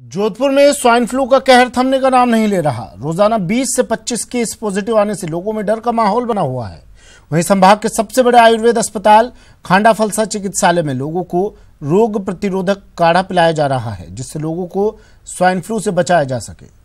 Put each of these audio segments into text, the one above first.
जोधपुर में swine flu का कहर थमने का नाम नहीं ले रहा। रोजाना 20 से 25 केस पॉजिटिव आने से लोगों में डर का माहौल बना हुआ है। वहीं संभाग के सबसे बड़े आयुर्वेद अस्पताल खांडा फलसा चिकित्सालय में लोगों को रोग प्रतिरोधक काढ़ा पिलाया जा रहा है, जिससे लोगों को स्वाइन फ्लू से बचाया जा सके।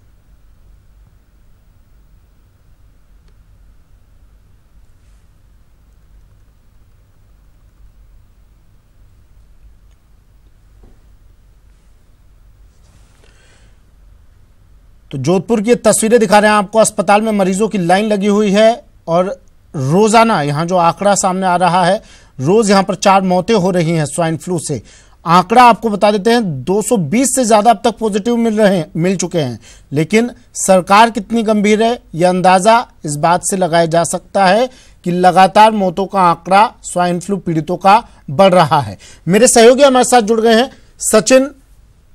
तो जोधपुर की तस्वीरें दिखा रहे हैं आपको। अस्पताल में मरीजों की लाइन लगी हुई है और रोजाना यहां जो आंकड़ा सामने आ रहा है, रोज यहां पर 4 मौतें हो रही हैं स्वाइन फ्लू से। आंकड़ा आपको बता देते हैं, 220 से ज्यादा अब तक पॉजिटिव मिल चुके हैं। लेकिन सरकार कितनी गंभीर है, यह अंदाजा इस बात से लगाया जा सकता है कि लगातार मौतों का आंकड़ा स्वाइन फ्लू पीड़ितों का बढ़ रहा है। मेरे सहयोगी हमारे साथ जुड़ गए हैं, सचिन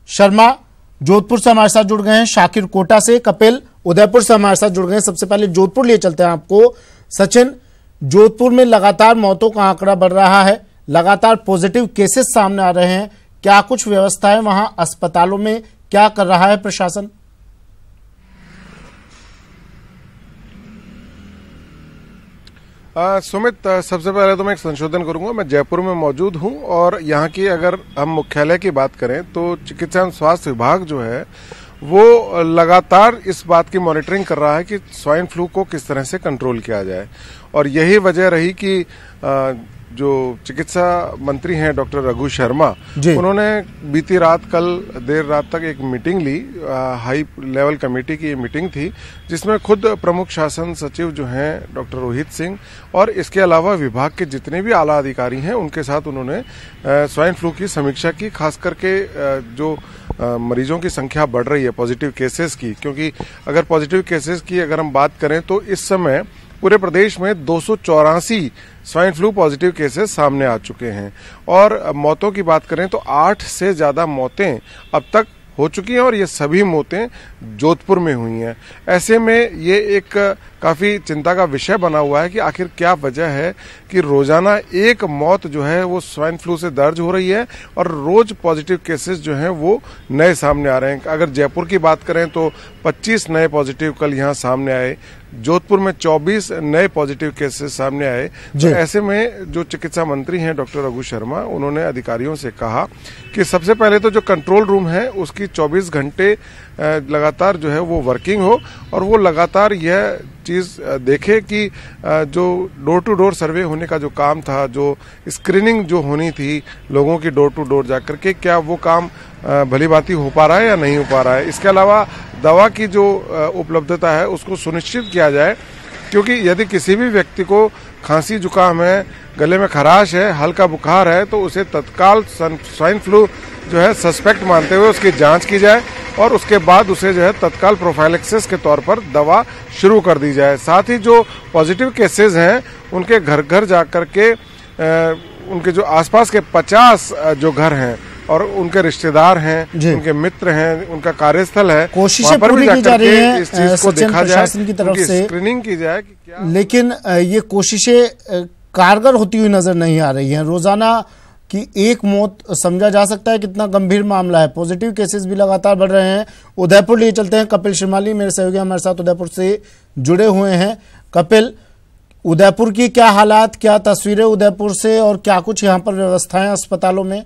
शर्मा जोधपुर से हमारे साथ जुड़ गए हैं, शाकिर कोटा से, कपिल उदयपुर से हमारे साथ जुड़ गए हैं। सबसे पहले जोधपुर लिए चलते हैं आपको। सचिन, जोधपुर में लगातार मौतों का आंकड़ा बढ़ रहा है, लगातार पॉजिटिव केसेस सामने आ रहे हैं, क्या कुछ व्यवस्था है वहां अस्पतालों में, क्या कर रहा है प्रशासन? सुमित, सबसे पहले तो मैं एक संशोधन करूंगा। मैं जयपुर में मौजूद हूं और यहाँ की अगर हम मुख्यालय की बात करें तो चिकित्सा एवं स्वास्थ्य विभाग जो है वो लगातार इस बात की मॉनिटरिंग कर रहा है कि स्वाइन फ्लू को किस तरह से कंट्रोल किया जाए। और यही वजह रही कि जो चिकित्सा मंत्री हैं डॉक्टर रघु शर्मा, उन्होंने बीती रात कल देर रात तक एक मीटिंग ली। हाई लेवल कमेटी की मीटिंग थी जिसमें खुद प्रमुख शासन सचिव जो हैं डॉक्टर रोहित सिंह और इसके अलावा विभाग के जितने भी आला अधिकारी हैं उनके साथ उन्होंने स्वाइन फ्लू की समीक्षा की। खास करके जो मरीजों की संख्या बढ़ रही है पॉजिटिव केसेस की, क्योंकि अगर पॉजिटिव केसेस की अगर हम बात करें तो इस समय पूरे प्रदेश में 284 स्वाइन फ्लू पॉजिटिव केसेस सामने आ चुके हैं। और मौतों की बात करें तो 8 से ज्यादा मौतें अब तक हो चुकी हैं और ये सभी मौतें जोधपुर में हुई हैं। ऐसे में ये एक काफी चिंता का विषय बना हुआ है कि आखिर क्या वजह है कि रोजाना एक मौत जो है वो स्वाइन फ्लू से दर्ज हो रही है और रोज पॉजिटिव केसेस जो हैं वो नए सामने आ रहे हैं। अगर जयपुर की बात करें तो 25 नए पॉजिटिव कल यहाँ सामने आए, जोधपुर में 24 नए पॉजिटिव केसेस सामने आए। तो ऐसे में जो चिकित्सा मंत्री हैं डॉक्टर रघु शर्मा, उन्होंने अधिकारियों से कहा कि सबसे पहले तो जो कंट्रोल रूम है उसकी 24 घंटे लगातार जो है वो वर्किंग हो और वो लगातार यह चीज देखे कि जो डोर टू डोर सर्वे होने का जो काम था, जो स्क्रीनिंग जो होनी थी लोगों की डोर टू डोर जाकर के, क्या वो काम भली भांति हो पा रहा है या नहीं हो पा रहा है। इसके अलावा दवा की जो उपलब्धता है उसको सुनिश्चित किया जाए, क्योंकि यदि किसी भी व्यक्ति को खांसी जुकाम है, गले में खराश है, हल्का बुखार है तो उसे तत्काल स्वाइन फ्लू जो है सस्पेक्ट मानते हुए उसकी जांच की जाए और उसके बाद उसे जो है तत्काल प्रोफाइलेक्सिस के तौर पर दवा शुरू कर दी जाए। साथ ही जो पॉजिटिव केसेस हैं उनके घर घर जाकर के उनके जो आसपास के 50 जो घर हैं और उनके रिश्तेदार हैं, उनके मित्र हैं, उनका कार्यस्थल है, कोशिशें पूरी की जा रही हैं इस चीज को देखा जाए, प्रशासन की तरफ से स्क्रीनिंग की जाए कि क्या। लेकिन ये कोशिशें कारगर होती हुई नजर नहीं आ रही हैं। रोजाना की एक मौत समझा जा सकता है कितना गंभीर मामला है। पॉजिटिव केसेस भी लगातार बढ़ रहे हैं। उदयपुर लिए चलते हैं, कपिल श्रीमाली मेरे सहयोगी हमारे साथ उदयपुर से जुड़े हुए हैं। कपिल, उदयपुर की क्या हालात, क्या तस्वीरें उदयपुर से और क्या कुछ यहाँ पर व्यवस्थाएं अस्पतालों में?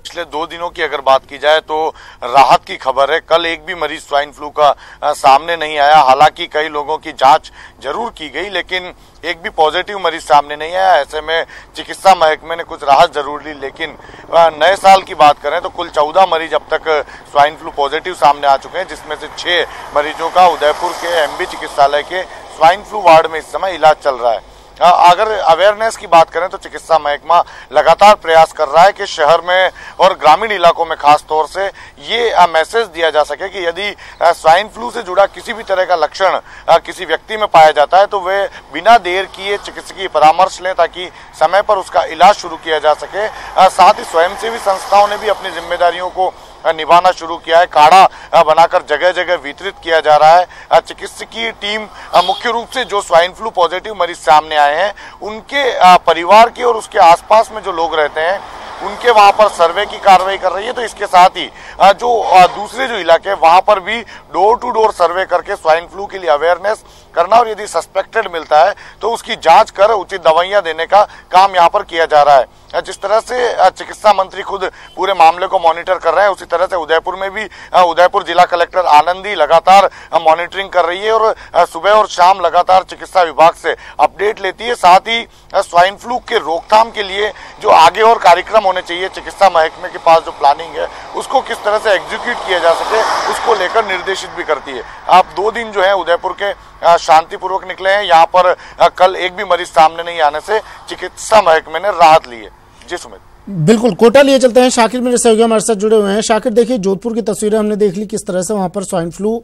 पिछले 2 दिनों की अगर बात की जाए तो राहत की खबर है। कल एक भी मरीज स्वाइन फ्लू का सामने नहीं आया। हालांकि कई लोगों की जांच जरूर की गई लेकिन एक भी पॉजिटिव मरीज सामने नहीं आया। ऐसे में चिकित्सा महकमे ने कुछ राहत जरूर ली। लेकिन नए साल की बात करें तो कुल 14 मरीज अब तक स्वाइन फ्लू पॉजिटिव सामने आ चुके हैं, जिसमें से 6 मरीजों का उदयपुर के एमबी चिकित्सालय के स्वाइन फ्लू वार्ड में इस समय इलाज चल रहा है। अगर अवेयरनेस की बात करें तो चिकित्सा महकमा लगातार प्रयास कर रहा है कि शहर में और ग्रामीण इलाकों में खास तौर से ये मैसेज दिया जा सके कि यदि स्वाइन फ्लू से जुड़ा किसी भी तरह का लक्षण किसी व्यक्ति में पाया जाता है तो वे बिना देर किए चिकित्सकीय परामर्श लें ताकि समय पर उसका इलाज शुरू किया जा सके। साथ ही स्वयंसेवी संस्थाओं ने भी अपनी जिम्मेदारियों को निभाना शुरू किया है। काढ़ा बनाकर जगह जगह वितरित किया जा रहा है। चिकित्सकीय टीम मुख्य रूप से जो स्वाइन फ्लू पॉजिटिव मरीज सामने आए हैं उनके परिवार के और उसके आसपास में जो लोग रहते हैं उनके वहां पर सर्वे की कार्रवाई कर रही है। तो इसके साथ ही जो दूसरे जो इलाके वहां पर भी डोर टू डोर सर्वे करके स्वाइन फ्लू के लिए अवेयरनेस करना और यदि सस्पेक्टेड मिलता है तो उसकी जांच कर उचित दवाइयां देने का काम यहां पर किया जा रहा है। जिस तरह से चिकित्सा मंत्री खुद पूरे मामले को मॉनिटर कर रहे हैं उसी तरह से उदयपुर में भी उदयपुर जिला कलेक्टर आनंदी लगातार मॉनिटरिंग कर रही है और सुबह और शाम लगातार चिकित्सा विभाग से अपडेट लेती है। साथ ही स्वाइन फ्लू के रोकथाम के लिए जो आगे और कार्यक्रम होने चाहिए चिकित्सा महकमे के पास जो प्लानिंग है उसको किस तरह से एग्जीक्यूट किया जा सके उसको लेकर निर्देशित भी करती है। आप 2 दिन जो है उदयपुर के शांतिपूर्वक निकले हैं। यहाँ पर कल एक भी मरीज सामने नहीं आने से चिकित्सा महकमे ने राहत ली है। जी सुमित। बिल्कुल, कोटा लिए चलते हैं। शाकिर मेरे सहयोगी हमारे साथ जुड़े हुए हैं। शाकिर, देखिए जोधपुर की तस्वीरें हमने देख ली किस तरह से वहां पर स्वाइन फ्लू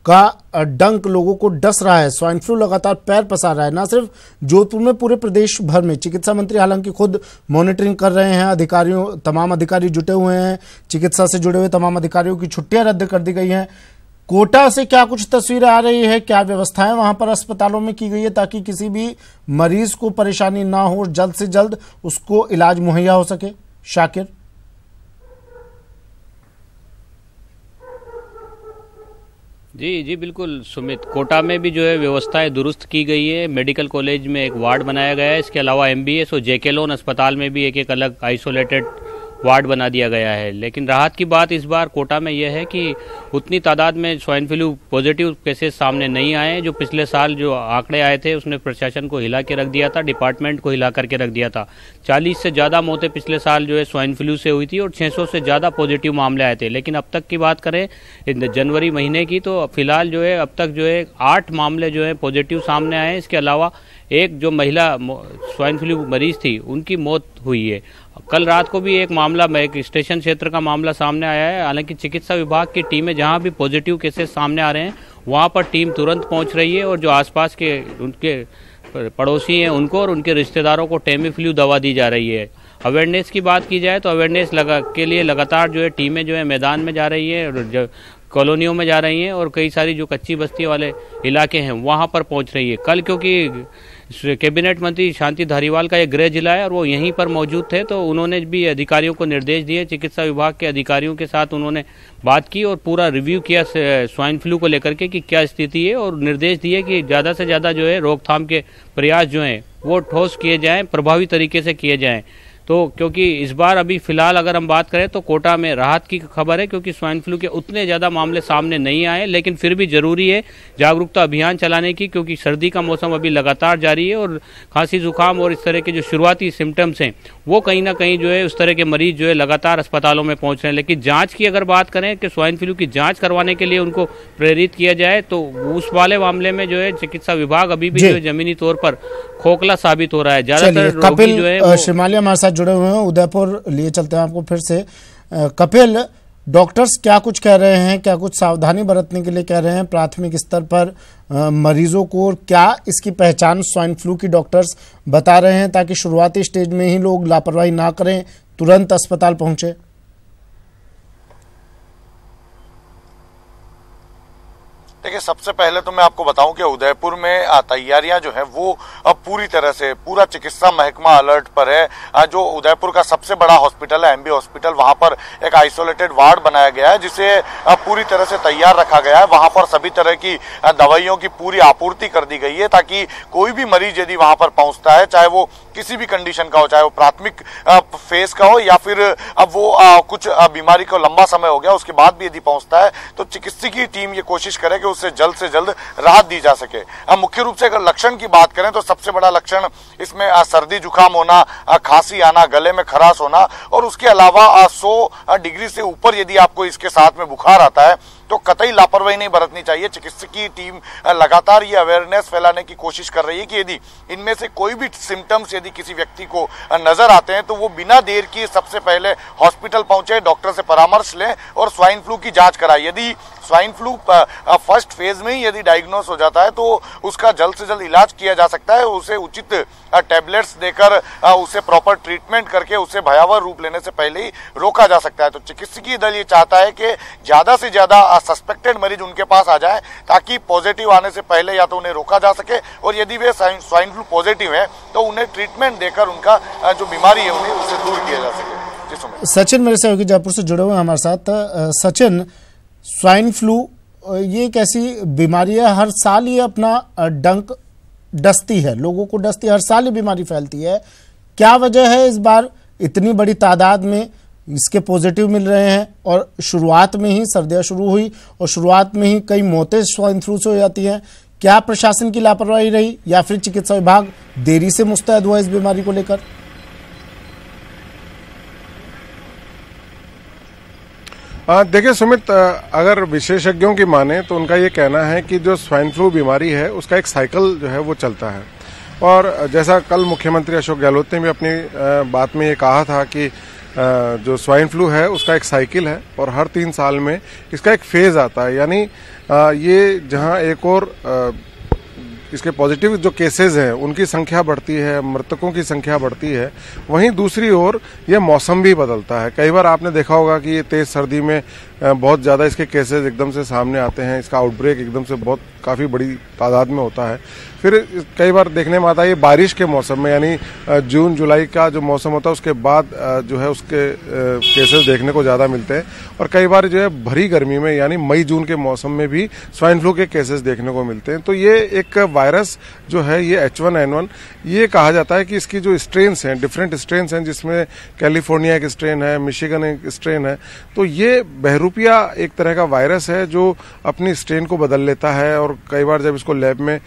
का डंक लोगों को डस रहा है। स्वाइन फ्लू लगातार पैर पसार रहा है, ना सिर्फ जोधपुर में पूरे प्रदेश भर में। चिकित्सा मंत्री हालांकि खुद मॉनिटरिंग कर रहे हैं, तमाम अधिकारी जुटे हुए हैं, चिकित्सा से जुड़े हुए तमाम अधिकारियों की छुट्टियां रद्द कर दी गई हैं। कोटा से क्या कुछ तस्वीरें आ रही है, क्या व्यवस्थाएं वहां पर अस्पतालों में की गई है ताकि किसी भी मरीज को परेशानी ना हो और जल्द से जल्द उसको इलाज मुहैया हो सके? शाकिर। जी बिल्कुल सुमित, कोटा में भी जो है व्यवस्थाएं दुरुस्त की गई है। मेडिकल कॉलेज में एक वार्ड बनाया गया है। इसके अलावा MBS और JK लोन अस्पताल में भी एक अलग आइसोलेटेड वार्ड बना दिया गया है। लेकिन राहत की बात इस बार कोटा में यह है कि उतनी तादाद में स्वाइन फ्लू पॉजिटिव केसेस सामने नहीं आए। जो पिछले साल जो आंकड़े आए थे उसने प्रशासन को हिला के रख दिया था, डिपार्टमेंट को हिला करके रख दिया था। 40 से ज़्यादा मौतें पिछले साल जो है स्वाइन फ्लू से हुई थी और 600 से ज़्यादा पॉजिटिव मामले आए थे। लेकिन अब तक की बात करें जनवरी महीने की तो फिलहाल जो है अब तक जो है 8 मामले जो है पॉजिटिव सामने आए हैं। इसके अलावा एक जो महिला स्वाइन फ्लू मरीज थी उनकी मौत हुई है। कल रात को भी एक मामला एक स्टेशन क्षेत्र का मामला सामने आया है। हालांकि चिकित्सा विभाग की टीमें जहां भी पॉजिटिव केसेस सामने आ रहे हैं वहां पर टीम तुरंत पहुंच रही है और जो आसपास के उनके पड़ोसी हैं उनको और उनके रिश्तेदारों को टेमीफ्लू दवा दी जा रही है। अवेयरनेस की बात की जाए तो अवेयरनेस के लिए लगातार जो है टीमें जो है मैदान में जा रही है और कॉलोनियों में जा रही हैं और कई सारी जो कच्ची बस्ती वाले इलाके हैं वहां पर पहुंच रही है। कल क्योंकि कैबिनेट मंत्री शांति धारीवाल का एक गृह जिला है और वो यहीं पर मौजूद थे तो उन्होंने भी अधिकारियों को निर्देश दिए। चिकित्सा विभाग के अधिकारियों के साथ उन्होंने बात की और पूरा रिव्यू किया स्वाइन फ्लू को लेकर के कि क्या स्थिति है और निर्देश दिए कि ज़्यादा से ज़्यादा जो है रोकथाम के प्रयास जो हैं वो ठोस किए जाएँ, प्रभावी तरीके से किए जाएँ। तो क्योंकि इस बार अभी फिलहाल अगर हम बात करें तो कोटा में राहत की खबर है क्योंकि स्वाइन फ्लू के उतने ज़्यादा मामले सामने नहीं आए। लेकिन फिर भी जरूरी है जागरूकता अभियान चलाने की क्योंकि सर्दी का मौसम अभी लगातार जारी है और खांसी जुकाम और इस तरह के जो शुरुआती सिम्टम्स हैं वो कहीं ना कहीं जो है उस तरह के मरीज जो है लगातार अस्पतालों में पहुंच रहे हैं। लेकिन जांच की अगर बात करें कि स्वाइन फ्लू की जांच करवाने के लिए उनको प्रेरित किया जाए तो उस वाले मामले में जो है चिकित्सा विभाग अभी भी जो है जमीनी तौर पर खोखला साबित हो रहा है। ज्यादातर रोगी जो है शिमाली हमारे साथ जुड़े हुए हैं। उदयपुर लिए चलते हैं आपको फिर से। कपिल, डॉक्टर्स क्या कुछ कह रहे हैं, क्या कुछ सावधानी बरतने के लिए कह रहे हैं प्राथमिक स्तर पर मरीजों को, और क्या इसकी पहचान स्वाइन फ्लू की डॉक्टर्स बता रहे हैं ताकि शुरुआती स्टेज में ही लोग लापरवाही ना करें, तुरंत अस्पताल पहुंचे? देखिए, सबसे पहले तो मैं आपको बताऊं कि उदयपुर में तैयारियां जो है वो पूरी तरह से पूरा चिकित्सा महकमा अलर्ट पर है। जो उदयपुर का सबसे बड़ा हॉस्पिटल है MB हॉस्पिटल, वहां पर एक आइसोलेटेड वार्ड बनाया गया है जिसे पूरी तरह से तैयार रखा गया है। वहां पर सभी तरह की दवाइयों की पूरी आपूर्ति कर दी गई है ताकि कोई भी मरीज यदि वहां पर पहुंचता है, चाहे वो किसी भी कंडीशन का हो, चाहे वो प्राथमिक फेज का हो या फिर अब वो कुछ बीमारी को लंबा समय हो गया उसके बाद भी यदि पहुंचता है तो चिकित्सकीय टीम ये कोशिश करे कि उससे जल्द राहत दी जा सके। मुख्य रूप से अगर लक्षण की बात करें तो सबसे बड़ा लक्षण इसमें सर्दी जुकाम होना, खांसी आना, गले में खराश होना और उसके अलावा 100 डिग्री से ऊपर यदि आपको इसके साथ में बुखार आता है तो कतई लापरवाही नहीं बरतनी चाहिए। चिकित्सकीय टीम लगातार ये अवेयरनेस फैलाने की कोशिश कर रही है कि यदि इनमें से कोई भी सिम्टम्स यदि किसी व्यक्ति को नजर आते हैं तो वो बिना देर किए सबसे पहले हॉस्पिटल पहुंचे, डॉक्टर से परामर्श लें और स्वाइन फ्लू की जांच कराएं। यदि स्वाइन फ्लू फर्स्ट फेज में ही यदि डायग्नोस हो जाता है तो उसका जल्द से जल्द इलाज किया जा सकता है। उसे उचित टैबलेट्स देकर उसे प्रॉपर ट्रीटमेंट करके उसे भयावह रूप लेने से पहले ही रोका जा सकता है। तो चिकित्सकीय दल ये चाहता है कि ज्यादा से ज्यादा सस्पेक्टेड मरीज उनके पास आ जाए ताकि पॉजिटिव आने से पहले या तो उन्हें रोका जा सके, और यदि वे स्वाइन फ्लू पॉजिटिव है तो उन्हें ट्रीटमेंट देकर उनका जो बीमारी है उन्हें उससे दूर किया जा सके। सचिन मेरे सहयोगी जयपुर से जुड़े हुए हैं हमारे साथ। सचिन, स्वाइन फ्लू ये एक ऐसी बीमारी है, हर साल ये अपना डंक डसती है, लोगों को डसती है, हर साल ये बीमारी फैलती है। क्या वजह है इस बार इतनी बड़ी तादाद में इसके पॉजिटिव मिल रहे हैं? और शुरुआत में ही सर्दियां शुरू हुई और शुरुआत में ही कई मौतें स्वाइन फ्लू से हो जाती हैं। क्या प्रशासन की लापरवाही रही या फिर चिकित्सा विभाग देरी से मुस्तैद हुआ इस बीमारी को लेकर? देखिए सुमित, अगर विशेषज्ञों की माने तो उनका ये कहना है कि जो स्वाइन फ्लू बीमारी है उसका एक साइकिल जो है वो चलता है। और जैसा कल मुख्यमंत्री अशोक गहलोत ने भी अपनी बात में ये कहा था कि जो स्वाइन फ्लू है उसका एक साइकिल है और हर 3 साल में इसका एक फेज आता है। यानी ये जहां एक और इसके पॉजिटिव जो केसेस हैं उनकी संख्या बढ़ती है, मृतकों की संख्या बढ़ती है, वहीं दूसरी ओर ये मौसम भी बदलता है। कई बार आपने देखा होगा कि ये तेज सर्दी में बहुत ज़्यादा इसके केसेस एकदम से सामने आते हैं, इसका आउटब्रेक एकदम से बहुत काफ़ी बड़ी तादाद में होता है। फिर कई बार देखने में आता है ये बारिश के मौसम में, यानी जून जुलाई का जो मौसम होता है उसके बाद जो है उसके केसेस देखने को ज़्यादा मिलते हैं। और कई बार जो है भरी गर्मी में यानी मई जून के मौसम में भी स्वाइन फ्लू के केसेस देखने को मिलते हैं। तो ये एक वायरस जो है ये H1N1, ये कहा जाता है कि इसकी जो स्ट्रेन्स हैं, डिफरेंट स्ट्रेन्स हैं, जिसमें कैलिफोर्निया एक स्ट्रेन है, मिशिगन एक स्ट्रेन है। तो ये बहरूपिया एक तरह का वायरस है जो अपनी स्ट्रेन को बदल लेता है और कई बार जब इसको लैब में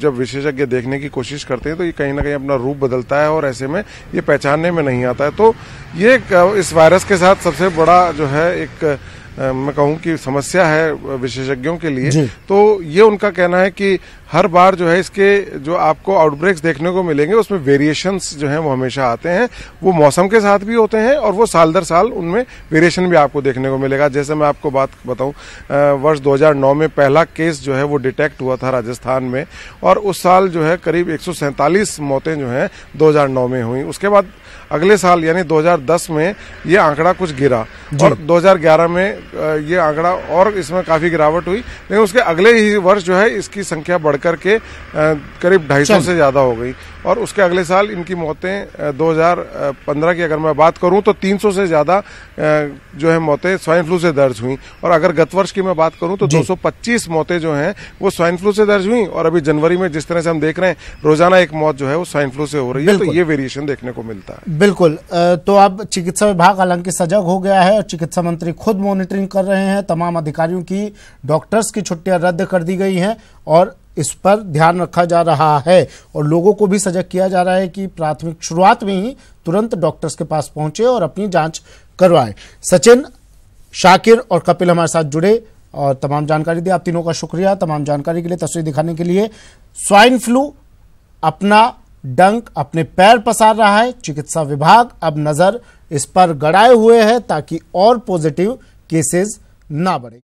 जब विशेषज्ञ देखने की कोशिश करते हैं तो ये कहीं ना कहीं अपना रूप बदलता है और ऐसे में ये पहचानने में नहीं आता है। तो ये इस वायरस के साथ सबसे बड़ा जो है एक मैं कहूं कि समस्या है विशेषज्ञों के लिए। तो ये उनका कहना है कि हर बार जो है इसके जो आपको आउटब्रेक्स देखने को मिलेंगे उसमें वेरिएशंस जो हैं वो हमेशा आते हैं। वो मौसम के साथ भी होते हैं और वो साल दर साल उनमें वेरिएशन भी आपको देखने को मिलेगा। जैसे मैं आपको बात बताऊं, वर्ष 2009 में पहला केस जो है वो डिटेक्ट हुआ था राजस्थान में और उस साल जो है करीब 147 मौतें जो हैं 2009 में हुई। उसके बाद अगले साल यानी 2010 में ये आंकड़ा कुछ गिरा और 2011 में ये आंकड़ा और इसमें काफी गिरावट हुई, लेकिन उसके अगले ही वर्ष जो है इसकी संख्या बढ़कर के करीब 250 से ज्यादा हो गई। और उसके अगले साल इनकी मौतें 2015 की अगर मैं बात करूं तो 300 से ज्यादा जो है मौतें स्वाइन फ्लू से दर्ज हुई। और अगर गत वर्ष की मैं बात करूं तो 225 मौतें जो हैं वो स्वाइन फ्लू से दर्ज हुई। और अभी जनवरी में जिस तरह से हम देख रहे हैं रोजाना एक मौत जो है वो स्वाइन फ्लू से हो रही है। तो ये वेरिएशन देखने को मिलता है। बिल्कुल। तो अब चिकित्सा विभाग हालांकि सजग हो गया है और चिकित्सा मंत्री खुद मॉनिटरिंग कर रहे हैं। तमाम अधिकारियों की, डॉक्टर्स की छुट्टियां रद्द कर दी गई हैं और इस पर ध्यान रखा जा रहा है और लोगों को भी सजग किया जा रहा है कि प्राथमिक शुरुआत में ही तुरंत डॉक्टर्स के पास पहुंचे और अपनी जांच करवाएं। सचिन, शाकिर और कपिल हमारे साथ जुड़े और तमाम जानकारी दी। आप तीनों का शुक्रिया तमाम जानकारी के लिए, तस्वीर दिखाने के लिए। स्वाइन फ्लू अपना डंक अपने पैर पसार रहा है। चिकित्सा विभाग अब नजर इस पर गड़ाए हुए है ताकि और पॉजिटिव केसेस ना बढ़े।